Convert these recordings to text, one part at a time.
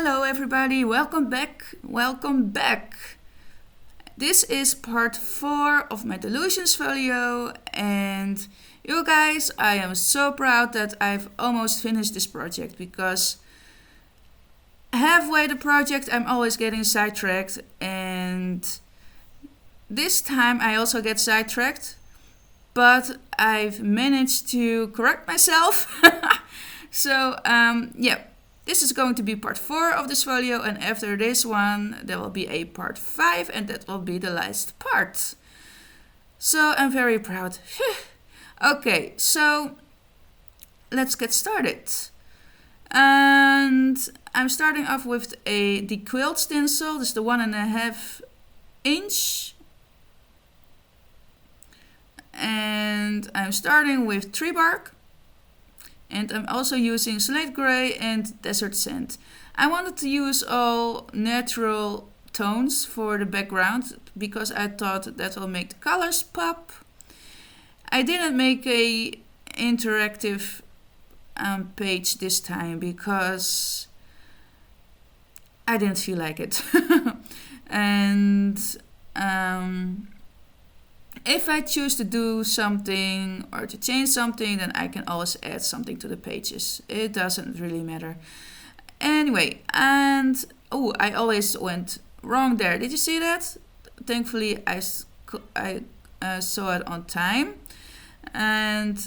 Hello everybody, welcome back. This is part 4 of my Dylusions Folio, and you guys, I am so proud that I've almost finished this project, because halfway the project I'm always getting sidetracked, and this time I also get sidetracked, but I've managed to correct myself. So yeah, this is going to be part 4 of this folio, and after this one there will be a part 5, and that will be the last part. So I'm very proud. Okay, so let's get started. And I'm starting off with the Quilt stencil. This is the 1.5 inch. And I'm starting with tree bark. And I'm also using slate gray and desert sand. I wanted to use all natural tones for the background because I thought that will make the colors pop. I didn't make a interactive page this time because I didn't feel like it. And if I choose to do something or to change something, then I can always add something to the pages. It doesn't really matter. Anyway, and I always went wrong there. Did you see that? Thankfully, I saw it on time. And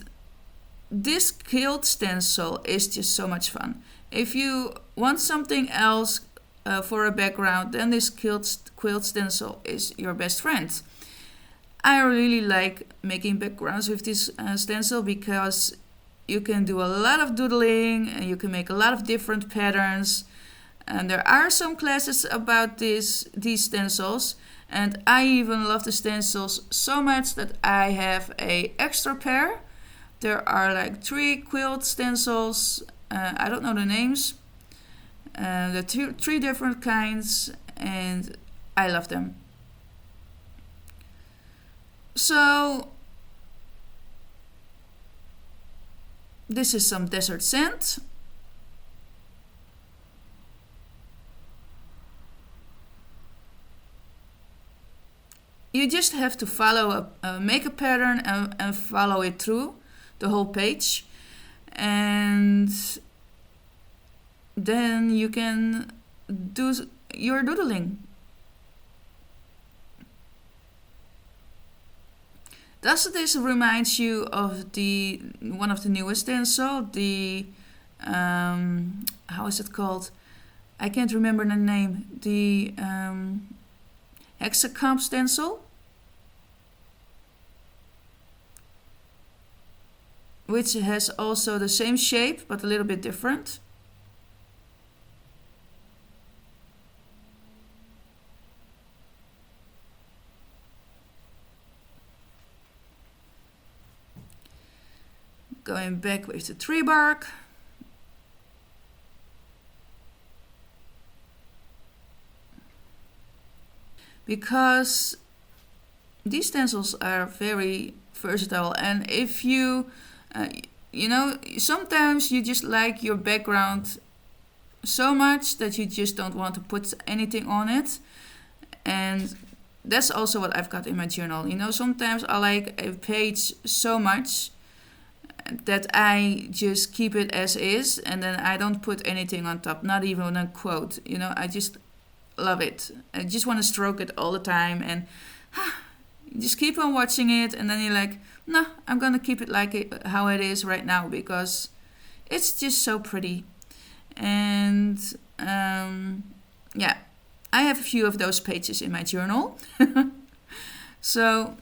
this Quilt stencil is just so much fun. If you want something else for a background, then this Quilt stencil is your best friend. I really like making backgrounds with this stencil because you can do a lot of doodling and you can make a lot of different patterns. And there are some classes about these stencils, and I even love the stencils so much that I have an extra pair. There are like 3 quilt stencils. I don't know the names. There are 3 different kinds, and I love them. So this is some desert sand. You just have to follow make a pattern and follow it through the whole page, and then you can do your doodling. Does this reminds you of one of the newest stencil, the how is it called? I can't remember the name. The hexagon stencil, which has also the same shape but a little bit different. Going back with the tree bark. Because these stencils are very versatile, and if you sometimes you just like your background so much that you just don't want to put anything on it, and that's also what I've got in my journal. Sometimes I like a page so much that I just keep it as is, and then I don't put anything on top, not even a quote. I just love it. I just want to stroke it all the time, and just keep on watching it, and then you're like, no, I'm gonna keep it like how it is right now because it's just so pretty. And yeah, I have a few of those pages in my journal. So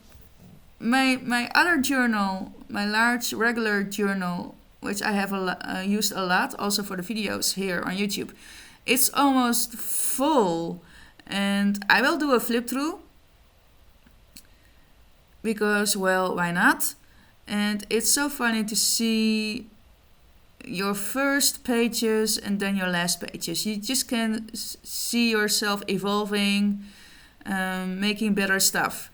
my other journal, my large regular journal, which I have used a lot also for the videos here on YouTube, it's almost full, and I will do a flip through because, well, why not? And it's so funny to see your first pages and then your last pages. You just can see yourself evolving, making better stuff.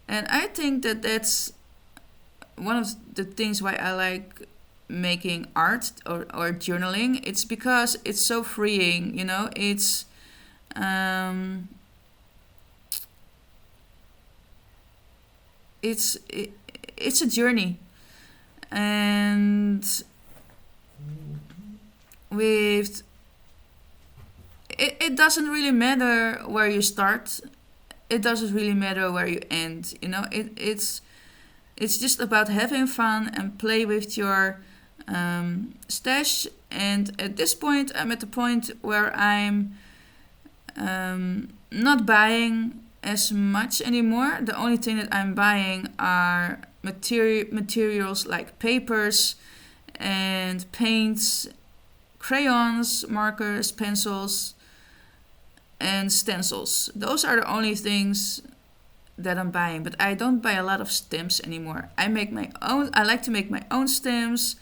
And I think that that's one of the things why I like making art or journaling, it's because it's so freeing, you know. It's a journey, and with it doesn't really matter where you start. It doesn't really matter where you end. You know, it's just about having fun and play with your stash. And at this point, I'm at the point where I'm not buying as much anymore. The only thing that I'm buying are materials like papers and paints, crayons, markers, pencils, and stencils. Those are the only things that I'm buying, but I don't buy a lot of stamps anymore. I make my own. I like to make my own stamps.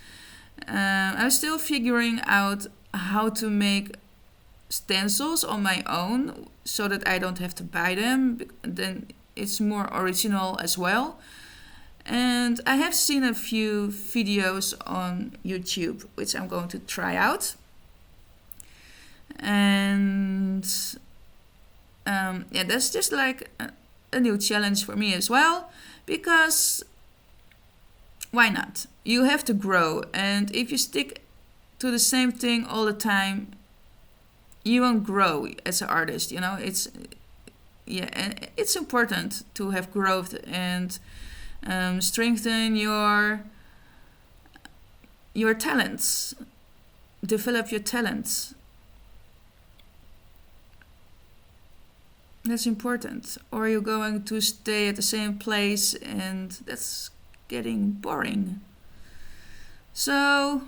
I'm still figuring out how to make stencils on my own so that I don't have to buy them. Then it's more original as well. And I have seen a few videos on YouTube, which I'm going to try out. And yeah, that's just like a new challenge for me as well, because why not? You have to grow, and if you stick to the same thing all the time, you won't grow as an artist. You know, and it's important to have growth and strengthen your talents, develop your talents. That's important. Or you're going to stay at the same place, and that's getting boring. So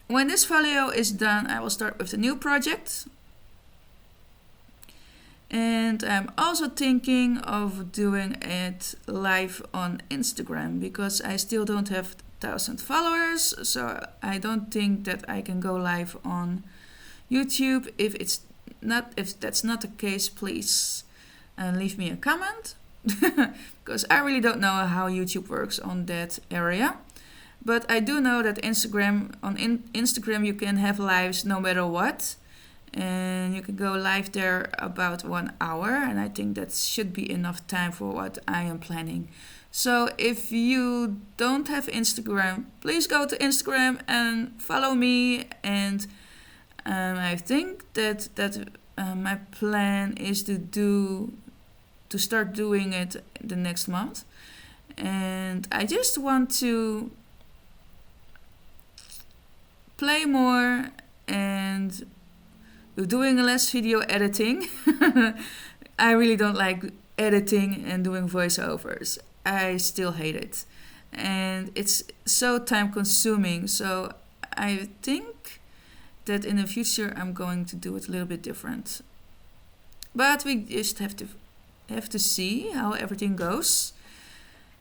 when this folio is done, I will start with the new project. And I'm also thinking of doing it live on Instagram, because I still don't have 1,000 followers. So I don't think that I can go live on YouTube. If that's not the case, please leave me a comment, because I really don't know how YouTube works on that area. But I do know that Instagram you can have lives no matter what, and you can go live there about 1 hour, and I think that should be enough time for what I am planning. So if you don't have Instagram, please go to Instagram and follow me. And I think that my plan is to start doing it the next month, and I just want to play more and doing less video editing. I really don't like editing and doing voiceovers. I still hate it, and it's so time consuming. So I think that in the future I'm going to do it a little bit different. But we just have to see how everything goes.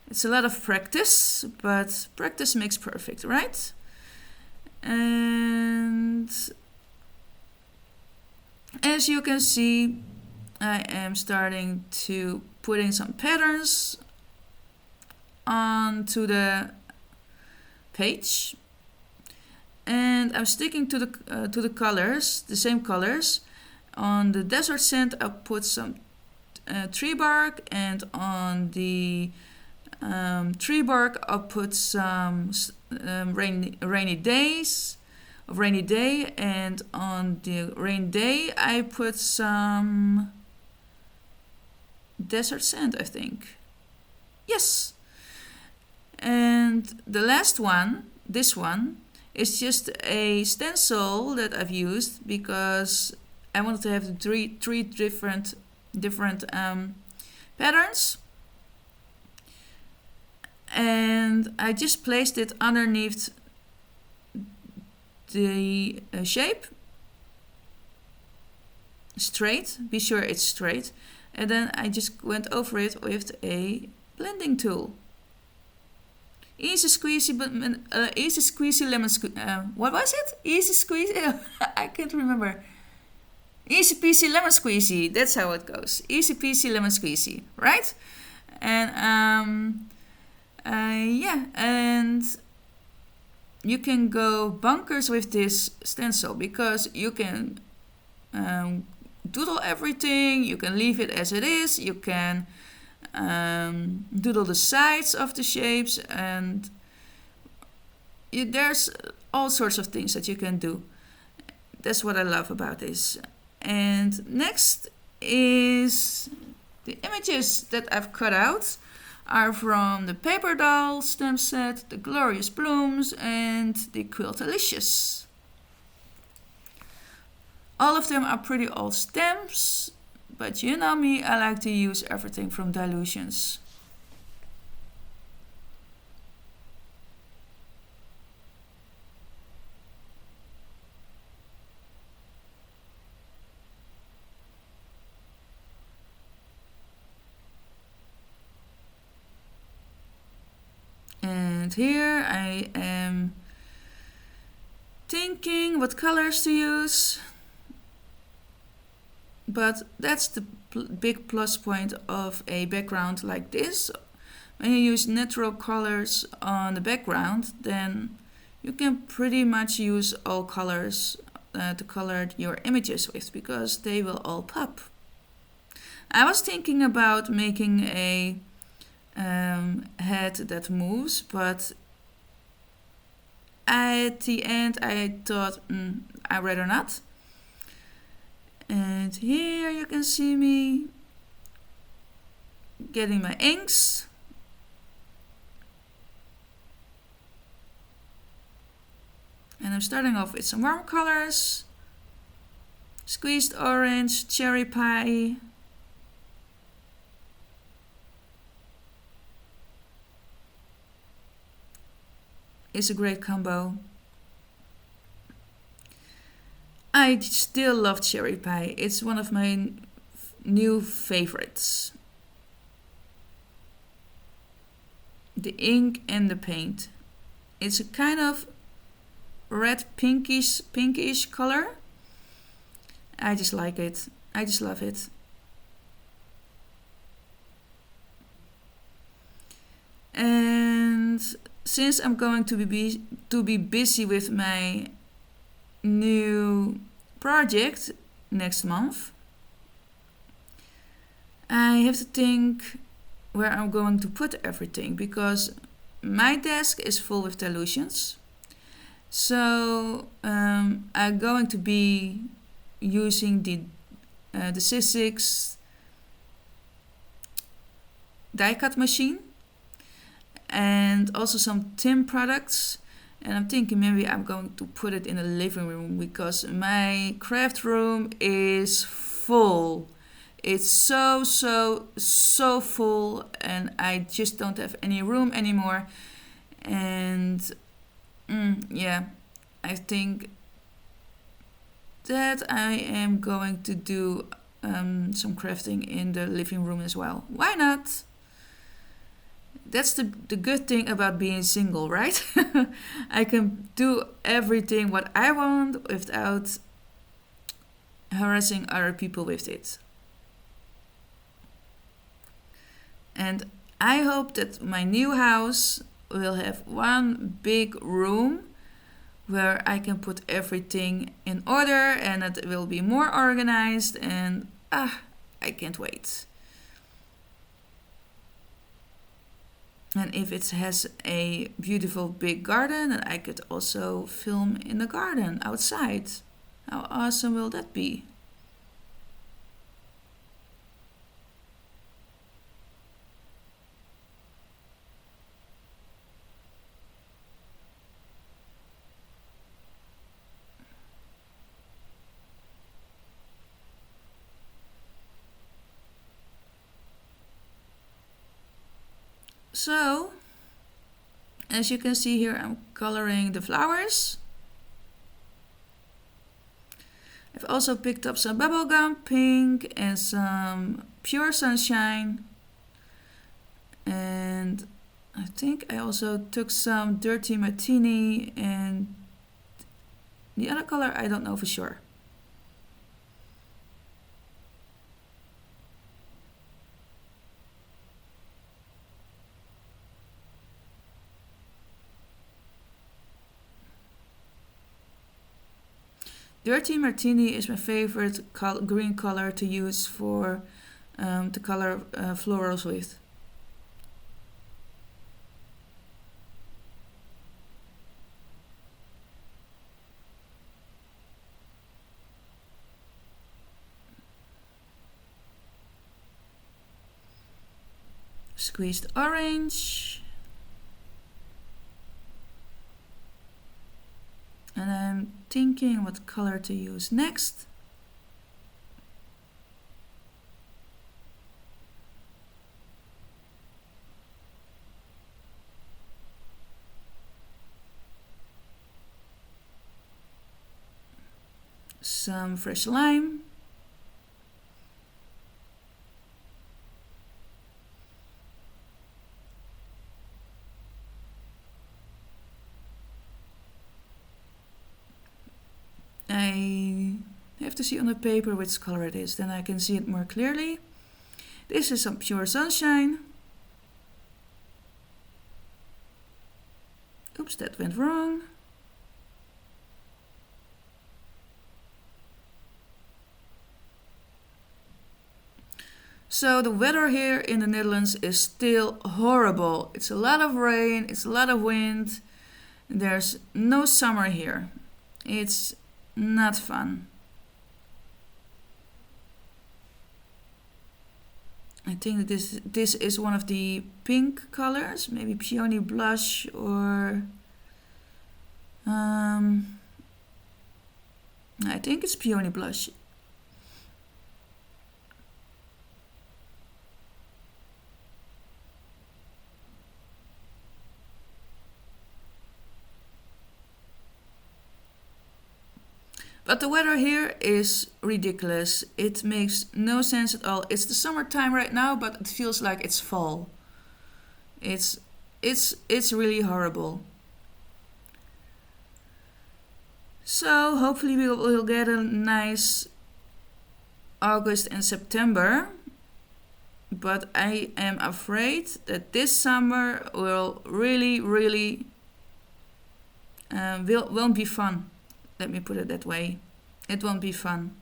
It's a lot of practice, but practice makes perfect, right? And as you can see, I am starting to put in some patterns onto the page. And I'm sticking to the colors, the same colors. On the Desart sand, I put some tree bark, and on the tree bark, I'll put some rainy day, and on the rainy day, I put some desert sand, I think. Yes. And the last one, this one, is just a stencil that I've used because I wanted to have three different patterns. And I just placed it underneath the shape, straight, be sure it's straight, and then I just went over it with a blending tool. Easy squeezy lemon squeezy. What was it? Easy squeezy. I can't remember. Easy peasy lemon squeezy. That's how it goes. Easy peasy lemon squeezy, right? And Yeah, and you can go bonkers with this stencil because you can doodle everything, you can leave it as it is, you can doodle the sides of the shapes, and there's all sorts of things that you can do. That's what I love about this. And next is the images that I've cut out are from the Paper Doll stamp set, the Glorious Blooms, and the Quiltalicious. All of them are pretty old stamps, but you know me, I like to use everything from Dylusions. And here I am thinking what colors to use. But that's the big plus point of a background like this. When you use natural colors on the background, then you can pretty much use all colors to color your images with, because they will all pop. I was thinking about making a head that moves, but at the end I thought I'd rather not. And here you can see me getting my inks. And I'm starting off with some warm colors. Squeezed orange, cherry pie. Is a great combo. I still love cherry pie. It's one of my new favorites. The ink and the paint. It's a kind of red pinkish color. I just like it. I just love it. And since I'm going to be busy with my new project next month, I have to think where I'm going to put everything, because my desk is full with Dylusions. So I'm going to be using the C6 die cut machine, and also some tin products. And I'm thinking maybe I'm going to put it in the living room, because my craft room is full. It's so full, and I just don't have any room anymore. And yeah, I think that I am going to do some crafting in the living room as well. Why not? That's the good thing about being single, right? I can do everything what I want without harassing other people with it. And I hope that my new house will have one big room where I can put everything in order, and it will be more organized, and I can't wait. And if it has a beautiful big garden, then I could also film in the garden outside. How awesome will that be? So, as you can see here, I'm coloring the flowers. I've also picked up some bubblegum pink and some pure sunshine. And I think I also took some dirty martini, and the other color I don't know for sure. Dirty Martini is my favorite green color to use for to color florals with. Squeezed orange. And I'm thinking what color to use next. Some fresh lime. I have to see on the paper which color it is, then I can see it more clearly. This is some pure sunshine. Oops, that went wrong. So the weather here in the Netherlands is still horrible. It's a lot of rain, it's a lot of wind. There's no summer here. It's not fun. I think this is one of the pink colors, maybe Peony Blush or I think it's Peony Blush. But the weather here is ridiculous. It makes no sense at all. It's the summertime right now, but it feels like it's fall. It's really horrible. So hopefully we'll get a nice August and September. But I am afraid that this summer will really won't be fun. Let me put it that way. It won't be fun.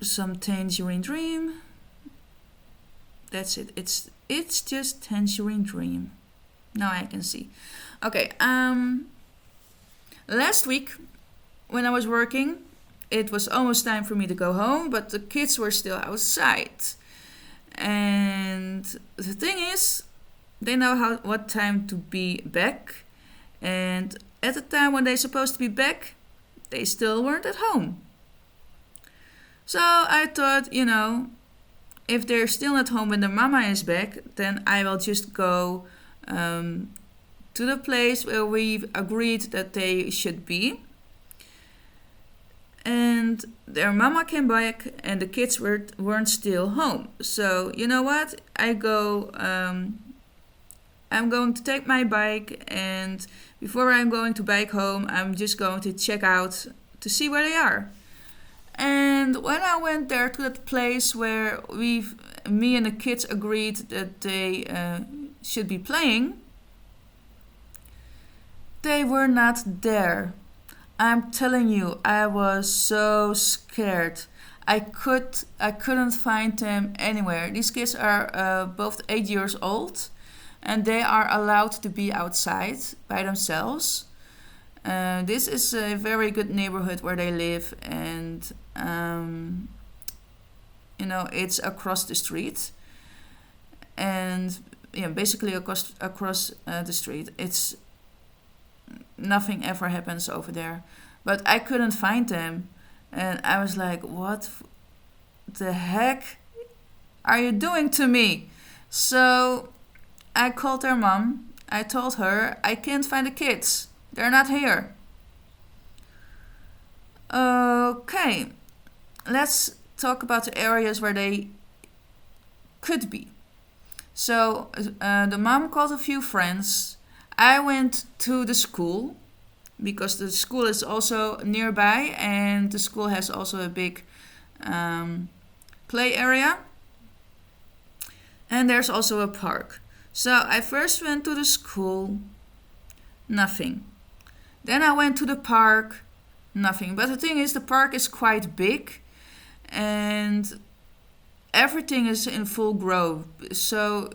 Some Tangerine Dream. That's it. It's just Tangerine Dream. Now I can see. Okay. Last week when I was working, it was almost time for me to go home, but the kids were still outside. And the thing is, they know what time to be back, and at the time when they're supposed to be back, they still weren't at home. So I thought, if they're still at home when their mama is back, then I will just go to the place where we've agreed that they should be. And their mama came back and the kids weren't still home. So you know what? I'm going to take my bike, and before I'm going to bike home, I'm just going to check out to see where they are. And when I went there to that place where me and the kids agreed that they should be playing, they were not there. I'm telling you, I was so scared. I couldn't find them anywhere. These kids are both 8 years old, and they are allowed to be outside by themselves. This is a very good neighborhood where they live, and it's across the street, and basically across the street. It's nothing ever happens over there, but I couldn't find them, and I was like, what the heck are you doing to me? So I called their mom. I told her I can't find the kids. They're not here. Okay, let's talk about the areas where they could be. So the mom called a few friends. I went to the school because the school is also nearby, and the school has also a big play area. And there's also a park. So I first went to the school. Nothing. Then I went to the park. Nothing. But the thing is, the park is quite big and everything is in full grow. So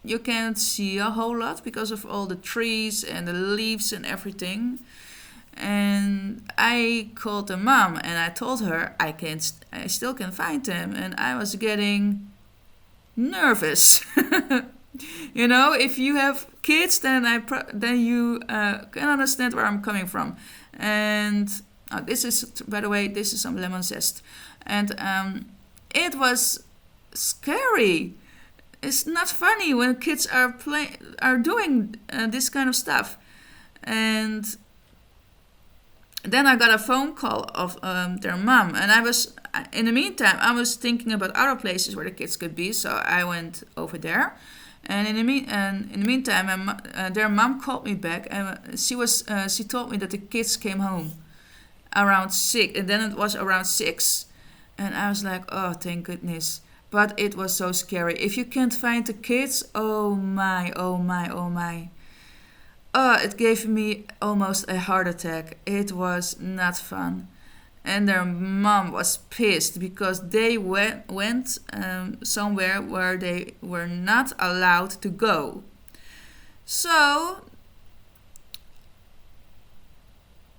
you can't see a whole lot because of all the trees and the leaves and everything. And I called the mom and I told her I still can find them, and I was getting nervous. You know, if you have kids, then then you can understand where I'm coming from. And this is, by the way, this is some lemon zest, and it was scary. It's not funny when kids are doing this kind of stuff. And then I got a phone call of their mom, and in the meantime, I was thinking about other places where the kids could be, so I went over there. And in the meantime, their mom called me back, and she told me that the kids came home around 6, and then it was around 6, and I was like, oh, thank goodness. But it was so scary. If you can't find the kids, oh my, oh my, oh my. Oh, it gave me almost a heart attack. It was not fun. And their mom was pissed because they went somewhere where they were not allowed to go. So,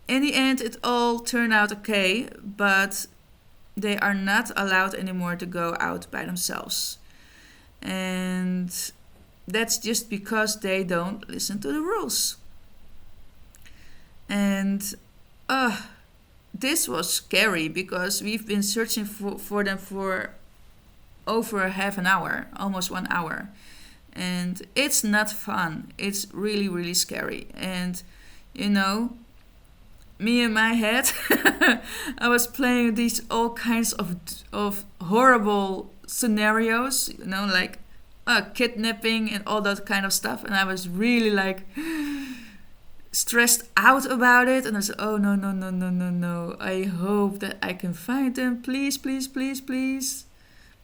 in the end, it all turned out okay, but they are not allowed anymore to go out by themselves. And that's just because they don't listen to the rules. And this was scary because we've been searching for them for over half an hour, almost 1 hour. And it's not fun. It's really, really scary. And, you know, me in my head, I was playing these all kinds of horrible scenarios, you know, like kidnapping and all that kind of stuff. And I was really like stressed out about it. And I said, oh, no, no, no, no, no, no. I hope that I can find them. Please, please, please, please.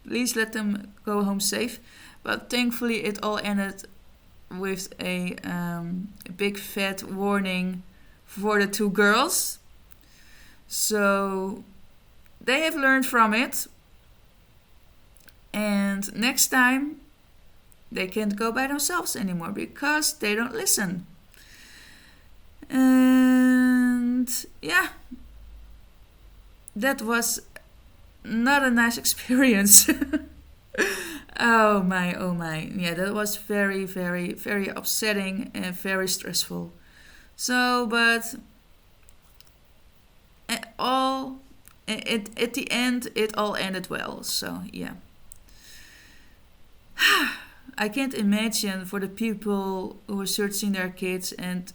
Please let them go home safe. But thankfully it all ended with a big fat warning for the 2 girls. So they have learned from it. And next time they can't go by themselves anymore because they don't listen. And yeah, that was not a nice experience. Oh my, oh my. Yeah, that was very, very, very upsetting and very stressful. So, but at the end, it all ended well. So, yeah. I can't imagine for the people who were searching their kids and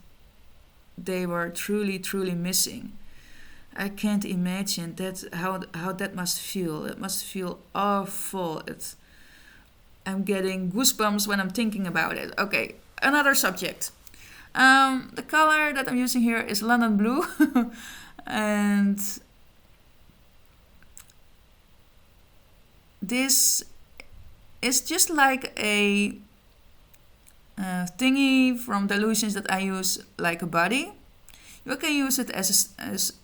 they were truly, truly missing. I can't imagine how that must feel. It must feel awful. I'm getting goosebumps when I'm thinking about it. Okay, another subject. The color that I'm using here is London Blue. And this is just like a thingy from Dylusions that I use like a body. You can use it as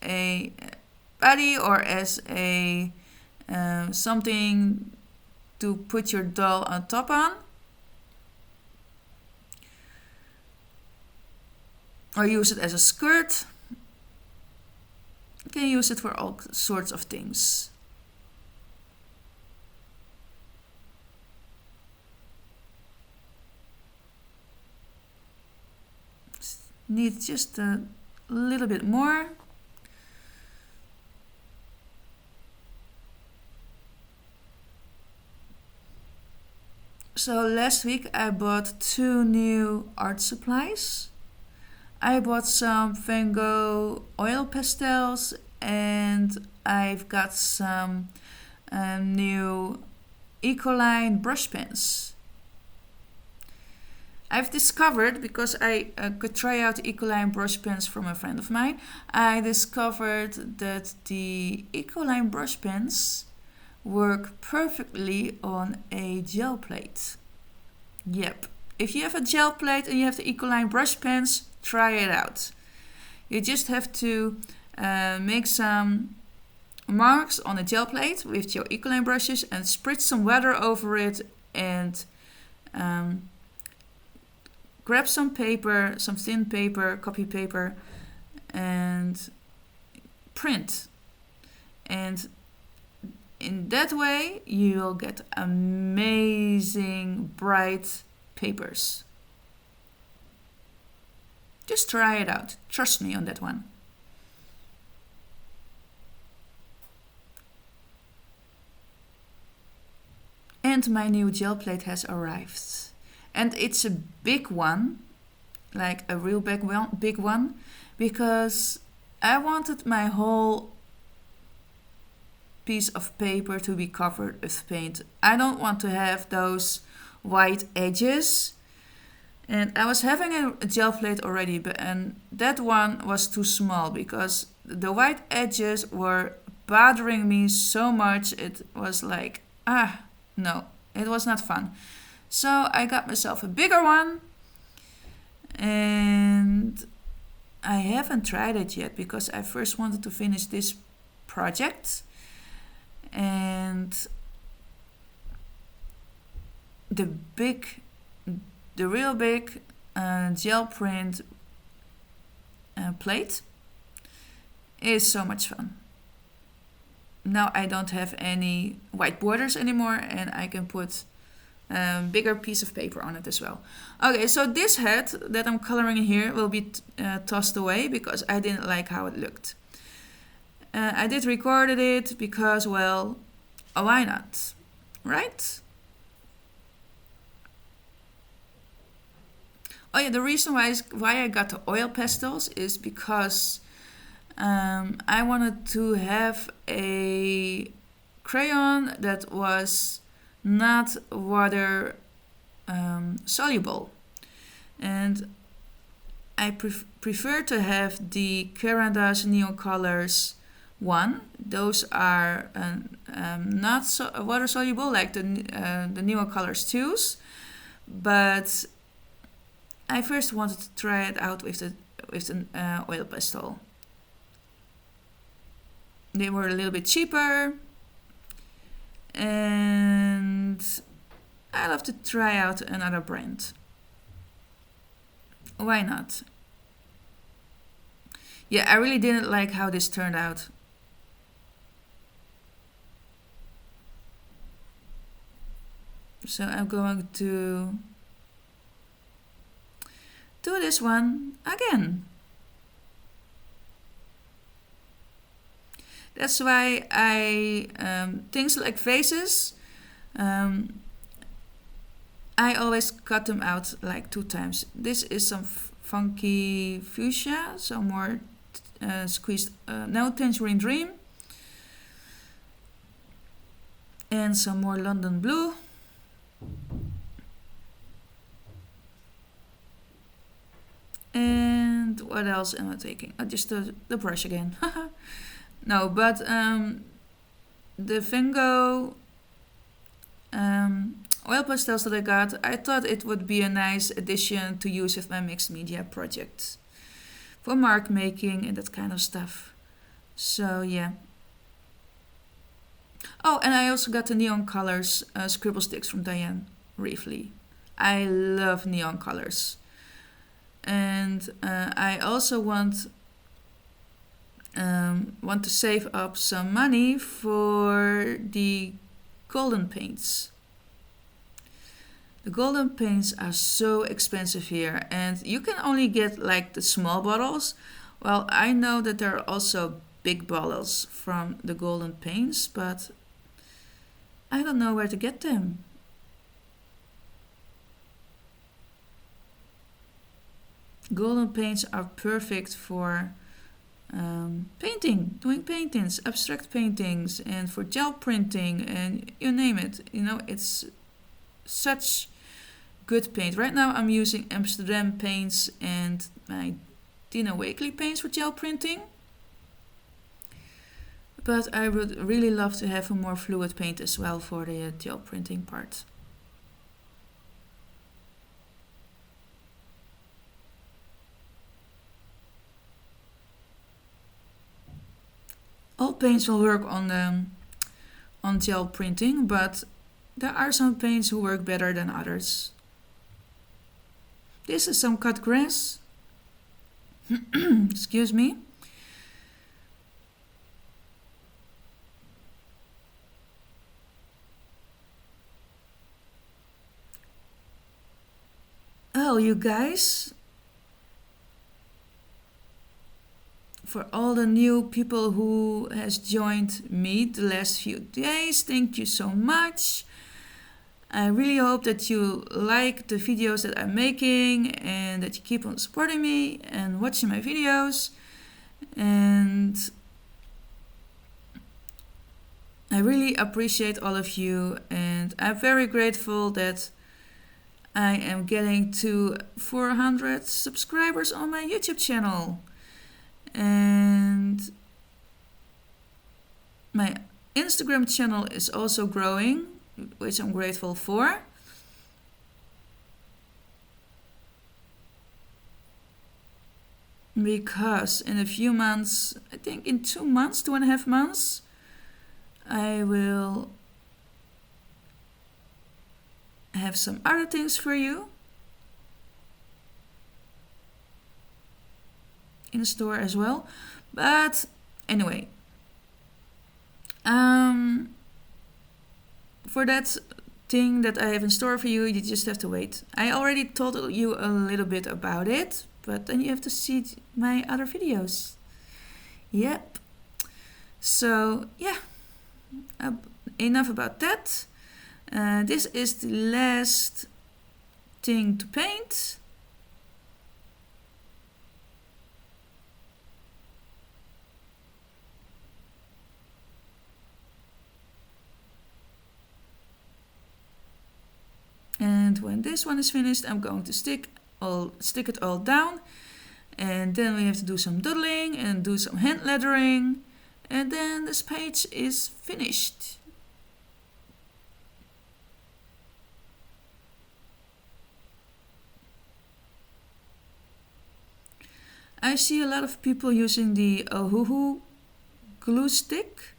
a body or as a something to put your doll on top on. Or use it as a skirt. You can use it for all sorts of things. Need just a little bit more. So last week I bought 2 new art supplies. I bought some Van Gogh oil pastels and I've got some new Ecoline brush pens. I've discovered, because I could try out Ecoline brush pens from a friend of mine, I discovered that the Ecoline brush pens work perfectly on a gel plate. Yep. If you have a gel plate and you have the Ecoline brush pens, try it out. You just have to make some marks on a gel plate with your ecoline brushes and spritz some water over it and grab some paper, some thin paper, copy paper, and print. And in that way you will get amazing bright papers. Just try it out. Trust me on that one. And my new gel plate has arrived. And it's a big one, like a real big one, because I wanted my whole piece of paper to be covered with paint. I don't want to have those white edges. And I was having a gel plate already, and that one was too small because the white edges were bothering me so much. It was like, no, it was not fun. So I got myself a bigger one, and I haven't tried it yet because I first wanted to finish this project. And the real big gel print plate is so much fun. Now I don't have any white borders anymore, and I can put a bigger piece of paper on it as well. Okay, so this hat that I'm coloring here will be tossed away because I didn't like how it looked. I did record it because, well, why not, right? Oh yeah, the reason why I got the oil pastels is because I wanted to have a crayon that was not water soluble, and I prefer to have the Caranda's Neon Colors one. Those are not water soluble like the Neon Colors 2s, but I first wanted to try it out with an oil pastel. They were a little bit cheaper, and I love to try out another brand. Why not? Yeah, I really didn't like how this turned out. So I'm going to do this one again. That's why I things like vases, I always cut them out like 2 times. This is some funky fuchsia, some more squeezed, no, tangerine dream, and some more London blue. And what else am I taking? Just the brush again. No, but the Vengo oil pastels that I got, I thought it would be a nice addition to use with my mixed media projects for mark making and that kind of stuff. So yeah. Oh, and I also got the Neon Colors scribble sticks from Diane Reefley. I love neon colors. And I also want to save up some money for the golden paints. The golden paints are so expensive here, and you can only get like the small bottles. Well, I know that there are also big bottles from the golden paints, but I don't know where to get them. Golden paints are perfect for painting, doing paintings, abstract paintings, and for gel printing, and you name it. You know, it's such good paint. Right now I'm using Amsterdam paints and my Dina Wakley paints for gel printing. But I would really love to have a more fluid paint as well for the gel printing part. All paints will work on gel printing, but there are some paints who work better than others. This is some cut grass. Excuse me. Oh, you guys, for all the new people who has joined me the last few days, thank you so much. I really hope that you like the videos that I'm making and that you keep on supporting me and watching my videos. And I really appreciate all of you, and I'm very grateful that I am getting to 400 subscribers on my YouTube channel. And my Instagram channel is also growing, which I'm grateful for. Because in a few months, I think in 2 months, 2.5 months, I will have some other things for you in store as well. But anyway, for that thing that I have in store for you, you just have to wait. I already told you a little bit about it, but then you have to see my other videos. Yep. So yeah, enough about that. This is the last thing to paint. And when this one is finished, I'm going to stick it all down. And then we have to do some doodling and do some hand lettering. And then this page is finished. I see a lot of people using the Ohuhu glue stick.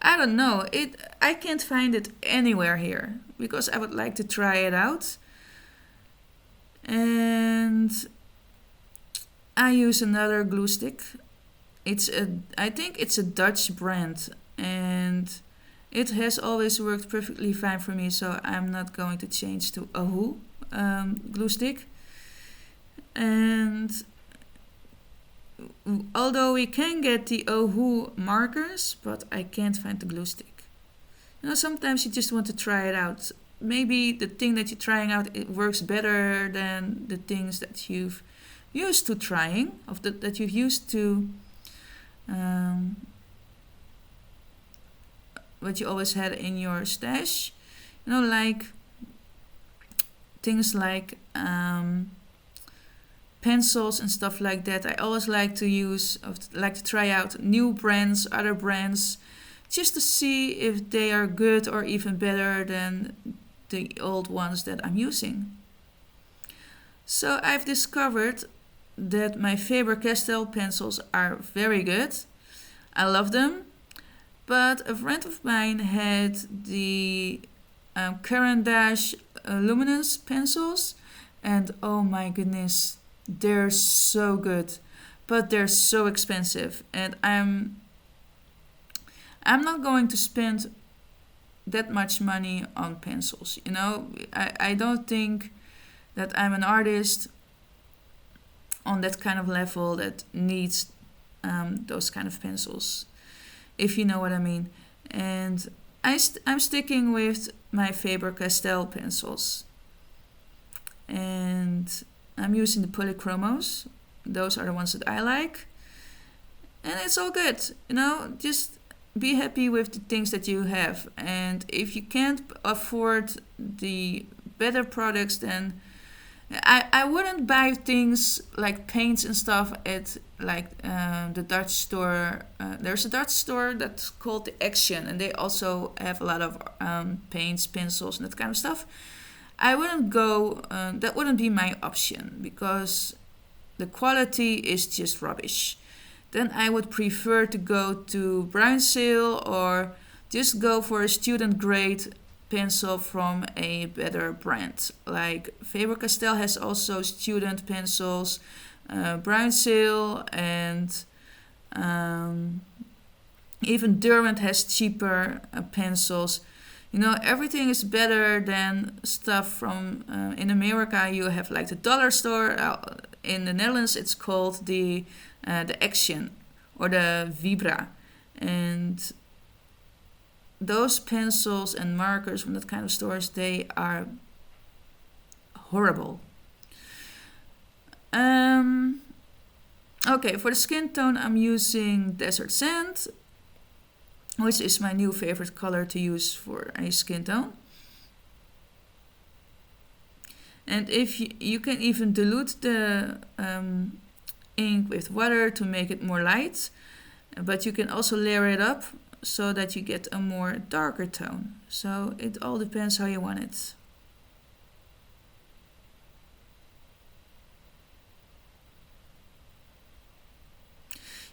I don't know, I can't find it anywhere here because I would like to try it out. And I use another glue stick. I think it's a Dutch brand, and it has always worked perfectly fine for me, so I'm not going to change to Ohuhu glue stick. And although we can get the Ohuhu markers, but I can't find the glue stick. You know, sometimes you just want to try it out. Maybe the thing that you're trying out, it works better than the things that you've used to trying, that you've used to, what you always had in your stash. You know, like things like pencils and stuff like that. I always like to try out new brands, other brands, just to see if they are good or even better than the old ones that I'm using. So I've discovered that my Faber-Castell pencils are very good. I love them. But a friend of mine had the Caran d'Ache luminous pencils, and oh my goodness, they're so good, but they're so expensive, and I'm not going to spend that much money on pencils. You know, I don't think that I'm an artist on that kind of level that needs those kind of pencils, if you know what I mean. And I'm sticking with my Faber-Castell pencils, and I'm using the polychromos. Those are the ones that I like. And it's all good. You know, just be happy with the things that you have. And if you can't afford the better products, then I wouldn't buy things like paints and stuff at like the Dutch store. There's a Dutch store that's called the Action, and they also have a lot of paints, pencils, and that kind of stuff. I wouldn't go, that wouldn't be my option, because the quality is just rubbish. then I would prefer to go to Bruinzeel or just go for a student grade pencil from a better brand. Like Faber-Castell has also student pencils, Bruinzeel, and even Derwent has cheaper pencils. You know, everything is better than stuff from in America. You have like the dollar store. In the Netherlands, it's called the Action or the Vibra, and those pencils and markers from that kind of stores, they are horrible. Okay, for the skin tone, I'm using Desert Sand, which is my new favorite color to use for a skin tone. And if you can even dilute the ink with water to make it more light, but you can also layer it up so that you get a more darker tone. So it all depends how you want it.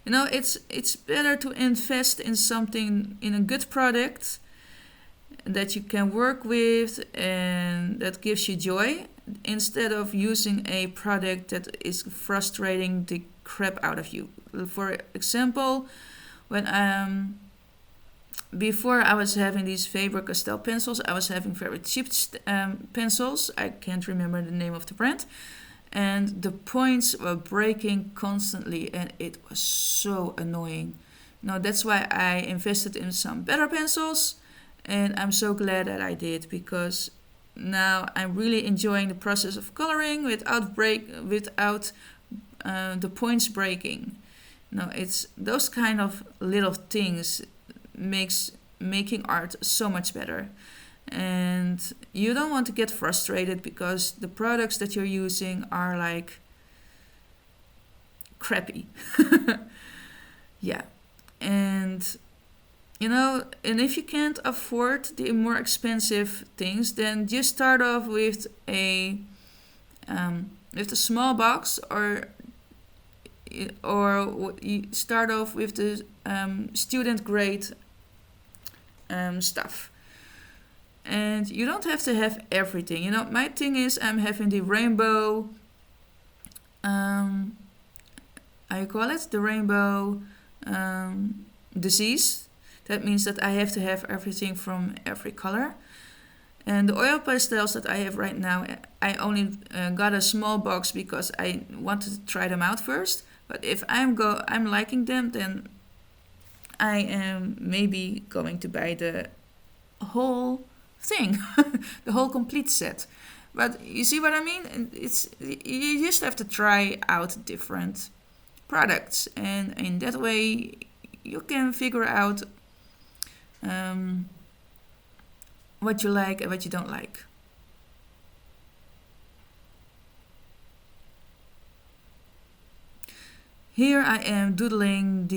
You know, it's better to invest in something, in a good product that you can work with and that gives you joy, instead of using a product that is frustrating the crap out of you. For example, when before I was having these Faber-Castell pencils, I was having very cheap pencils. I can't remember the name of the brand. And the points were breaking constantly, and it was so annoying. Now that's why I invested in some better pencils, and I'm so glad that I did, because now I'm really enjoying the process of coloring without the points breaking. No, it's those kind of little things makes making art so much better. And you don't want to get frustrated because the products that you're using are like crappy. Yeah. And you know, and if you can't afford the more expensive things, then just start off with a small box, or you start off with the student grade stuff. And you don't have to have everything. You know, my thing is I'm having the rainbow, how you call it? The rainbow disease. That means that I have to have everything from every color. And the oil pastels that I have right now, I only got a small box because I wanted to try them out first. But if I'm liking them, then I am maybe going to buy the whole thing, the whole complete set. But you see what I mean? You just have to try out different products, and in that way you can figure out what you like and what you don't like. Here I am doodling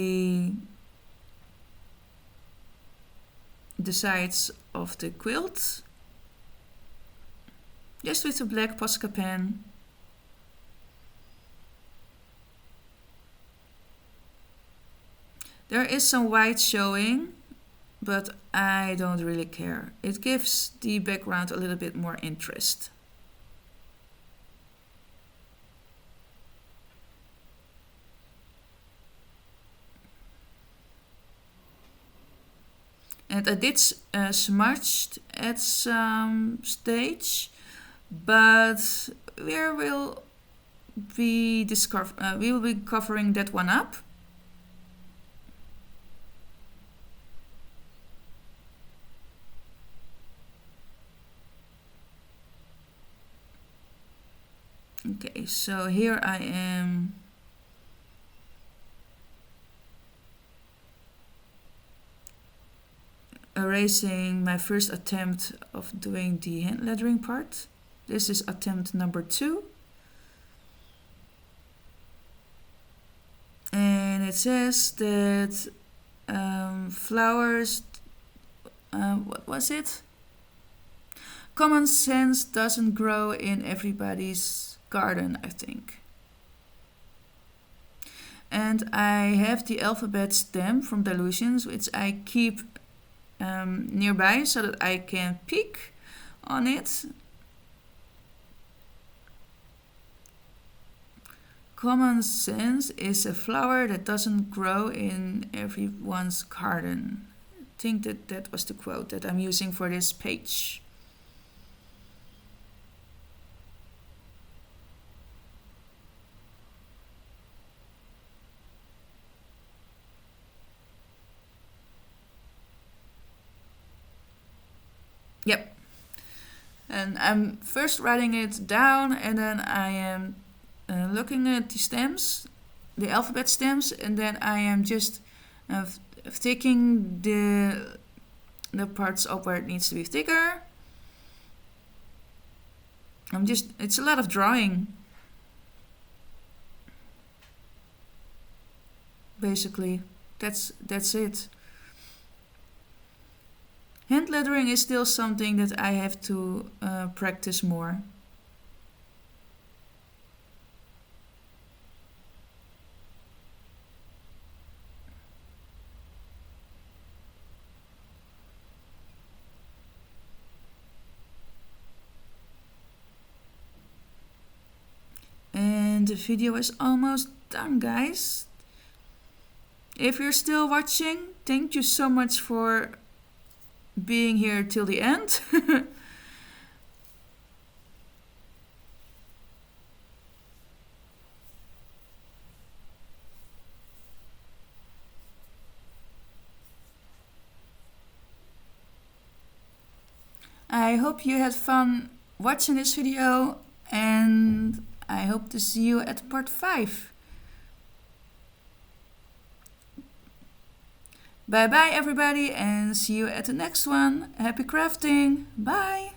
the sides of the quilt, just with a black Posca pen. There is some white showing, but I don't really care. It gives the background a little bit more interest. And I did smudged at some stage, but we will be covering that one up. Okay, so here I am erasing my first attempt of doing the hand lettering part. This is attempt number 2. And it says that flowers, what was it? Common sense doesn't grow in everybody's garden, I think. And I have the alphabet stamp from Dylusions, which I keep nearby so that I can peek on it. Common sense is a flower that doesn't grow in everyone's garden. I think that was the quote that I'm using for this page. Yep. And I'm first writing it down, and then I am looking at the stems, the alphabet stems, and then I am just taking the parts up where it needs to be thicker. It's a lot of drawing. Basically, that's it. Hand lettering is still something that I have to practice more. And the video is almost done, guys. If you're still watching, thank you so much for being here till the end. I hope you had fun watching this video, and I hope to see you at part 5. Bye bye everybody, and see you at the next one. Happy crafting. Bye.